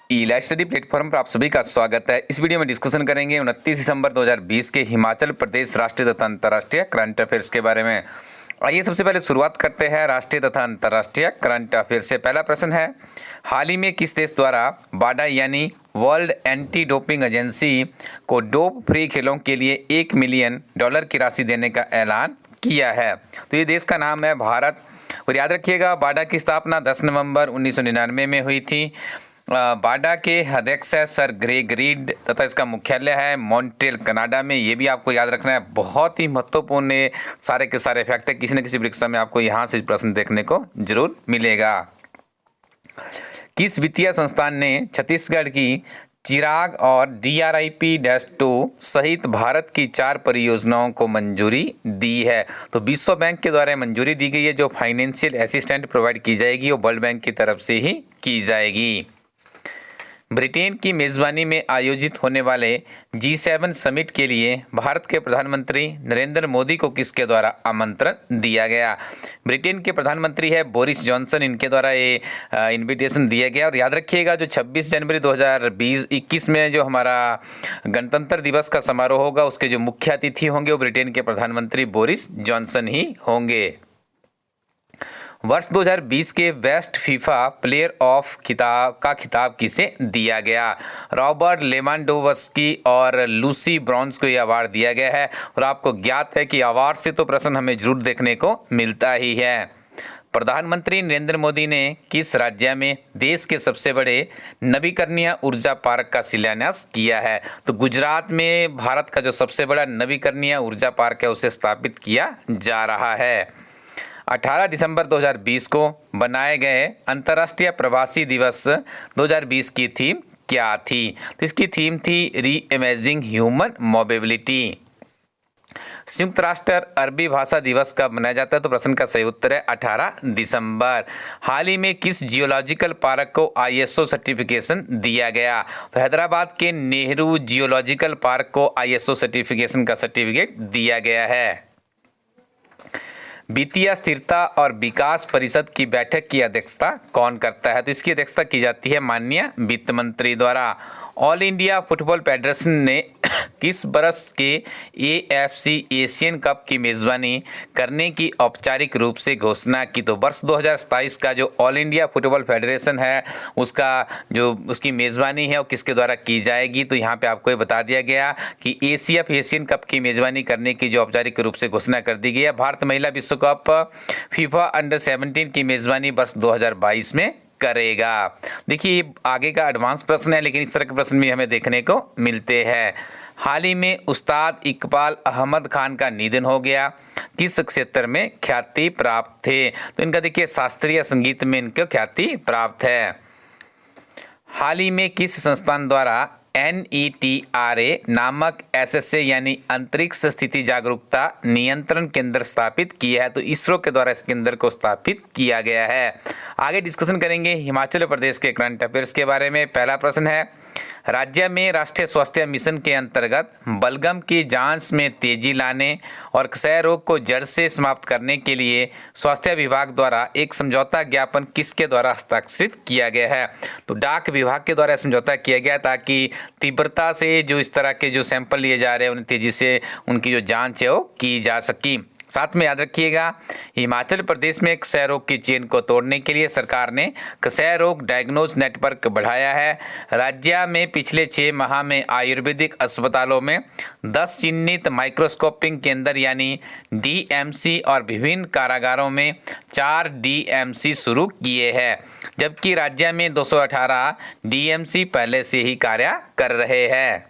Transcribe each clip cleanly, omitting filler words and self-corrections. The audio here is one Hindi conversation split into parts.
ई लाइव स्टडी प्लेटफॉर्म पर आप सभी का स्वागत है। इस वीडियो में डिस्कशन करेंगे 29 दिसंबर 2020 के हिमाचल प्रदेश राष्ट्रीय तथा अंतर्राष्ट्रीय करंट अफेयर्स के बारे में। आइए सबसे पहले शुरुआत करते हैं राष्ट्रीय तथा अंतर्राष्ट्रीय करंट अफेयर्स से। पहला प्रश्न है, हाल ही में किस देश द्वारा वाडा यानी वर्ल्ड एंटी डोपिंग एजेंसी को डोप फ्री खेलों के लिए $1 मिलियन की राशि देने का ऐलान किया है? तो ये देश का नाम है भारत। और याद रखिएगा, वाडा की स्थापना 10 नवंबर 1999 में हुई थी। वाडा के अध्यक्ष है सर ग्रेग रीड तथा इसका मुख्यालय है मॉन्ट्रियल कनाडा में। ये भी आपको याद रखना है, बहुत ही महत्वपूर्ण सारे के सारे फैक्ट है। किसी न किसी परीक्षा में आपको यहाँ से प्रश्न देखने को जरूर मिलेगा। किस वित्तीय संस्थान ने छत्तीसगढ़ की चिराग और DRIP-2 सहित भारत की 4 परियोजनाओं को मंजूरी दी है? तो विश्व बैंक के द्वारा मंजूरी दी गई है। जो फाइनेंशियल असिस्टेंट प्रोवाइड की जाएगी वो वर्ल्ड बैंक की तरफ से ही की जाएगी। ब्रिटेन की मेज़बानी में आयोजित होने वाले G7 समिट के लिए भारत के प्रधानमंत्री नरेंद्र मोदी को किसके द्वारा आमंत्रण दिया गया? ब्रिटेन के प्रधानमंत्री है बोरिस जॉनसन, इनके द्वारा ये इनविटेशन दिया गया। और याद रखिएगा, जो 26 जनवरी 2021 में जो हमारा गणतंत्र दिवस का समारोह होगा, उसके जो मुख्य अतिथि होंगे वो ब्रिटेन के प्रधानमंत्री बोरिस जॉनसन ही होंगे। वर्ष 2020 के बेस्ट फीफा प्लेयर ऑफ खिताब किसे दिया गया? रॉबर्ट लेवांडोव्स्की और लूसी ब्रॉन्ज को यह अवार्ड दिया गया है। और आपको ज्ञात है कि अवार्ड से तो प्रश्न हमें जरूर देखने को मिलता ही है। प्रधानमंत्री नरेंद्र मोदी ने किस राज्य में देश के सबसे बड़े नवीकरणीय ऊर्जा पार्क का शिलान्यास किया है? तो गुजरात में भारत का जो सबसे बड़ा नवीकरणीय ऊर्जा पार्क है उसे स्थापित किया जा रहा है। 18 दिसंबर 2020 को बनाए गए अंतर्राष्ट्रीय प्रवासी दिवस 2020 की थीम क्या थी? तो इसकी थीम थी री इमेजिंग ह्यूमन मोबिलिटी। संयुक्त राष्ट्र अरबी भाषा दिवस कब मनाया जाता है? तो प्रश्न का सही उत्तर है 18 दिसंबर। हाल ही में किस जियोलॉजिकल पार्क को ISO सर्टिफिकेशन दिया गया? तो हैदराबाद के नेहरू जियोलॉजिकल पार्क को ISO सर्टिफिकेशन का सर्टिफिकेट दिया गया है। वित्तीय स्थिरता और विकास परिषद की बैठक की अध्यक्षता कौन करता है? तो इसकी अध्यक्षता की जाती है माननीय वित्त मंत्री द्वारा। ऑल इंडिया फुटबॉल फेडरेशन ने किस बरस के AFC एशियन कप की मेज़बानी करने की औपचारिक रूप से घोषणा की? तो वर्ष 2027 का जो ऑल इंडिया फुटबॉल फेडरेशन है उसकी मेज़बानी है वो किसके द्वारा की जाएगी? तो यहाँ पे आपको ये बता दिया गया कि एशियन कप की मेज़बानी करने की जो औपचारिक रूप से घोषणा कर दी गई है। भारत महिला विश्व कप फीफा अंडर-17 की मेज़बानी वर्ष 2022 में करेगा। देखिए, आगे का एडवांस प्रश्न है, लेकिन इस तरह के प्रश्न भी हमें देखने को मिलते हैं। हाल ही में उस्ताद इकबाल अहमद खान का निधन हो गया। किस क्षेत्र में ख्याति प्राप्त थे? तो इनका देखिए शास्त्रीय संगीत में इनको ख्याति प्राप्त है। हाल ही में किस संस्थान द्वारा NETRA नामक SSA यानी अंतरिक्ष स्थिति जागरूकता नियंत्रण केंद्र स्थापित किया है? तो इसरो के द्वारा इस केंद्र को स्थापित किया गया है। आगे डिस्कशन करेंगे हिमाचल प्रदेश के करंट अफेयर्स के बारे में। पहला प्रश्न है, राज्य में राष्ट्रीय स्वास्थ्य मिशन के अंतर्गत बलगम की जांच में तेजी लाने और क्षय रोग को जड़ से समाप्त करने के लिए स्वास्थ्य विभाग द्वारा एक समझौता ज्ञापन किसके द्वारा हस्ताक्षरित किया गया है? तो डाक विभाग के द्वारा समझौता किया गया, ताकि तीव्रता से जो इस तरह के जो सैंपल लिए जा रहे हैं उन्हें तेजी से उनकी जो जांच है वो की जा सकी। साथ में याद रखिएगा, हिमाचल प्रदेश में क्षय रोग की चेन को तोड़ने के लिए सरकार ने क्षय रोग डायग्नोज नेटवर्क बढ़ाया है। राज्य में पिछले 6 माह में आयुर्वेदिक अस्पतालों में 10 चिन्हित माइक्रोस्कोपिंग केंद्र यानी DMC और विभिन्न कारागारों में 4 DMC शुरू किए हैं, जबकि राज्य में 218 DMC पहले से ही कार्य कर रहे हैं।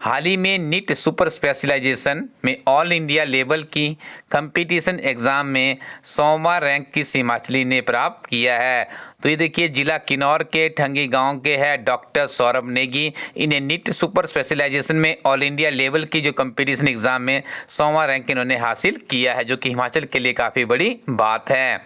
हाल ही में नीट सुपर स्पेशलाइजेशन में ऑल इंडिया लेवल की कंपटीशन एग्ज़ाम में 100वां रैंक किस हिमाचली ने प्राप्त किया है? तो ये देखिए, जिला किन्नौर के ठंगी गांव के हैं डॉक्टर सौरभ नेगी। इन्हें नीट सुपर स्पेशलाइजेशन में ऑल इंडिया लेवल की जो कंपटीशन एग्ज़ाम में 100वां रैंक इन्होंने हासिल किया है, जो कि हिमाचल के लिए काफ़ी बड़ी बात है।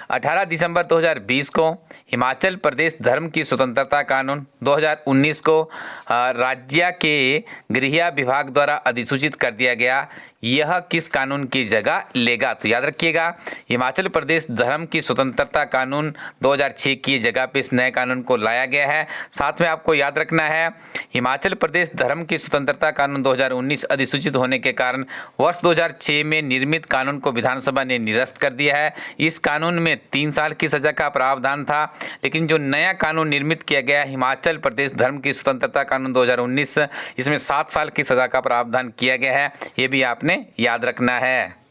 18 दिसंबर 2020 को हिमाचल प्रदेश धर्म की स्वतंत्रता कानून 2019 को राज्य के गृह विभाग द्वारा अधिसूचित कर दिया गया। यह किस कानून की जगह लेगा? तो याद रखिएगा, हिमाचल प्रदेश धर्म की स्वतंत्रता कानून 2006 की जगह पे इस नए कानून को लाया गया है। साथ में आपको याद रखना है, हिमाचल प्रदेश धर्म की स्वतंत्रता कानून 2019 अधिसूचित होने के कारण वर्ष 2006 में निर्मित कानून को विधानसभा ने निरस्त कर दिया है। इस कानून में 3 साल की सजा का प्रावधान था, लेकिन जो नया कानून निर्मित किया गया हिमाचल प्रदेश धर्म की स्वतंत्रता कानून 2019, इसमें 7 साल की सजा का प्रावधान किया गया है। ये भी आपने याद रखना है।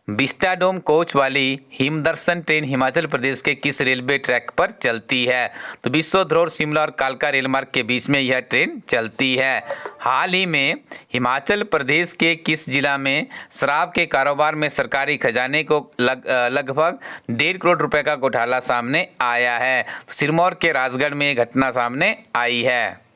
विस्टाडोम कोच वाली हिमदर्शन ट्रेन हिमाचल प्रदेश के किस रेलवे ट्रैक पर चलती है? तो विश्व धरोहर शिमला और कालका रेल मार्ग के बीच में यह ट्रेन चलती है। हाल ही में हिमाचल प्रदेश के किस जिला में शराब के कारोबार में सरकारी खजाने को लगभग 1.5 करोड़ रुपए का घोटाला सामने आया है? तो सिरमौर के राजगढ़ में यह घटना सामने आई है।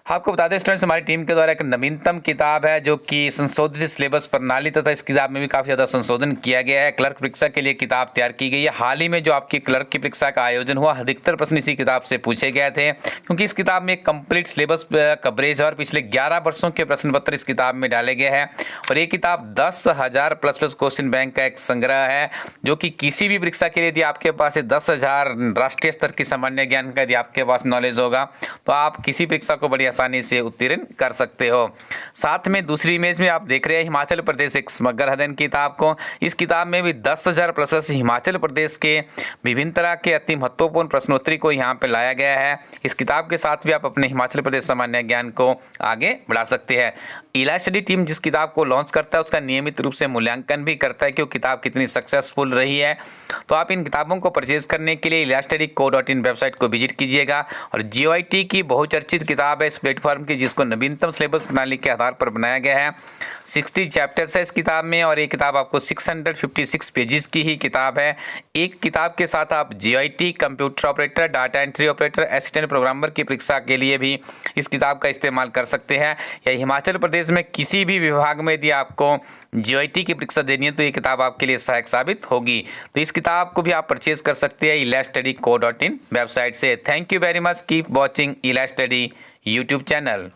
आपको बता दें स्टूडेंट्स, हमारी टीम के द्वारा एक नवीनतम किताब है जो कि संशोधित सिलेबस प्रणाली तथा इस किताब में भी काफ़ी ज़्यादा संशोधन किया गया है। क्लर्क परीक्षा के लिए किताब तैयार की गई है। हाल ही में जो आपकी क्लर्क की परीक्षा का आयोजन हुआ, अधिकतर प्रश्न इसी किताब से पूछे गए थे, क्योंकि इस किताब में एक कंप्लीट सिलेबस कवरेज है और पिछले 11 वर्षों के प्रश्न पत्र इस किताब में डाले गए हैं। और ये किताब 10,000 प्लस क्वेश्चन बैंक का एक संग्रह है, जो कि किसी भी परीक्षा के लिए यदि आपके पास 10,000 राष्ट्रीय स्तर की सामान्य ज्ञान का यदि आपके पास नॉलेज होगा तो आप किसी परीक्षा को बड़ी आसानी से उत्तीर्ण कर सकते हो। साथ में दूसरी इमेज में आप देख रहे हैं हिमाचल प्रदेश एक समग्र अध्ययन किताब को। इस किताब में भी 10,000 प्लस हिमाचल प्रदेश के विभिन्न तरह के अति महत्वपूर्ण प्रश्नोत्तरी को यहाँ पे लाया गया है। इस किताब के साथ भी आप अपने हिमाचल प्रदेश सामान्य ज्ञान को आगे बढ़ा सकते हैं। इला स्टडी टीम जिस किताब को लॉन्च करता है उसका नियमित रूप से मूल्यांकन भी करता है कि वो किताब कितनी सक्सेसफुल रही है। तो आप इन किताबों को परचेज करने के लिए ilastudy.co.in वेबसाइट को विजिट कीजिएगा। और GOIT की बहुचर्चित किताब है इस प्लेटफॉर्म की, जिसको नवीनतम सिलेबस प्रणाली के आधार पर बनाया गया है। 60 चैप्टर्स है इस किताब में और ये किताब आपको 656 पेजेस की ही किताब है। एक किताब के साथ आप GOIT, computer operator, data entry operator, assistant programmer की परीक्षा के लिए भी इस किताब का इस्तेमाल कर सकते हैं। या हिमाचल प्रदेश में किसी भी विभाग में यदि आपको GOIT की परीक्षा देनी है तो ये किताब आपके लिए सहायक साबित होगी। तो इस किताब को भी आप परचेज कर सकते हैं ilastudy.co.in वेबसाइट से। Thank you very much, keep watching इला स्टडी यूट्यूब चैनल।